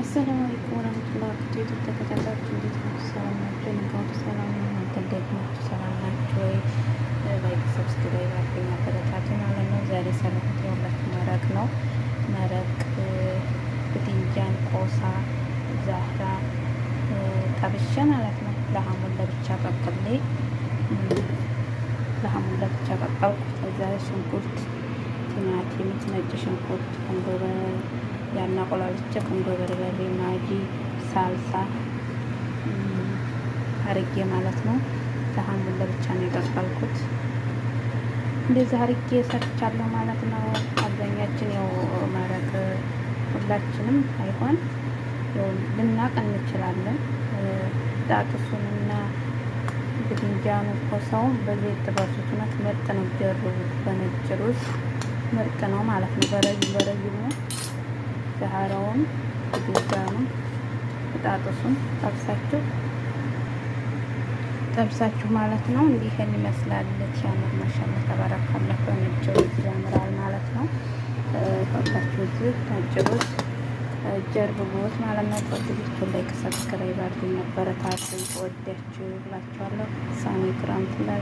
አሰላሙ አለይኩም ወረህመቱላሂ ወበረካቱህ። ተከታታዮች እንዴት ናችሁ? ሰላም ናቸው? ንጋቱ ሰላም ነው። እናንተ እንዴት ናችሁ? ሰላም ናችሁ ወይ? ላይክ ሰብስክራይብ አድርጉኝ፣ አበረታቱ ማለት ነው። ዛሬ ሰለሁት የሁላችሁ መረቅ ነው። መረቅ ብትንጃን፣ ቆሳ፣ ዛህራ ጠብሼ ማለት ነው። ለሐሙን ለብቻ ቀቅሌ ለሐሙን ለብቻ ቀቀልኩ። ከዛ ሽንኩርት፣ ቲማቲም፣ ነጭ ሽንኩርት፣ ቁንዶ ያን አቆላልቼ ቁንዶ በርበሬ፣ ማጂ፣ ሳልሳ አርጌ ማለት ነው። ለሐሙን ለብቻ ነው የቀቀልኩት። እንደዚህ አርጌ ሰርቻለሁ ማለት ነው። አብዛኛችን ያው መረቅ ሁላችንም አይሆን ያው ልናቅ እንችላለን። ዳጥሱንና ብትንጃኑ ኮሳውን በዘይት ጥበሱት። እውነት ምርጥ ነው፣ ጀርቡት። በነጭ ሩዝ ምርጥ ነው ማለት ነው። በረዥሙ ዛህራውን ብትንጃኑን ጣጥሱን ጠብሳችሁ ማለት ነው። እንዲህ ይሄን ይመስላል። ሲያምር ማሻአላህ ተባረካላህ። በነጭ ሩዝ ያምራል ማለት ነው። ወጣችሁ እዚህ ነጭ ሩዝ ጀርቡት ማለት ነው። ወጥታችሁ ላይክ ሰብስክራይብ አድርጉኝ፣ አበረታቱኝ። ወዳችሁ ብላችኋለሁ። ሳሚ ክራምት ላይ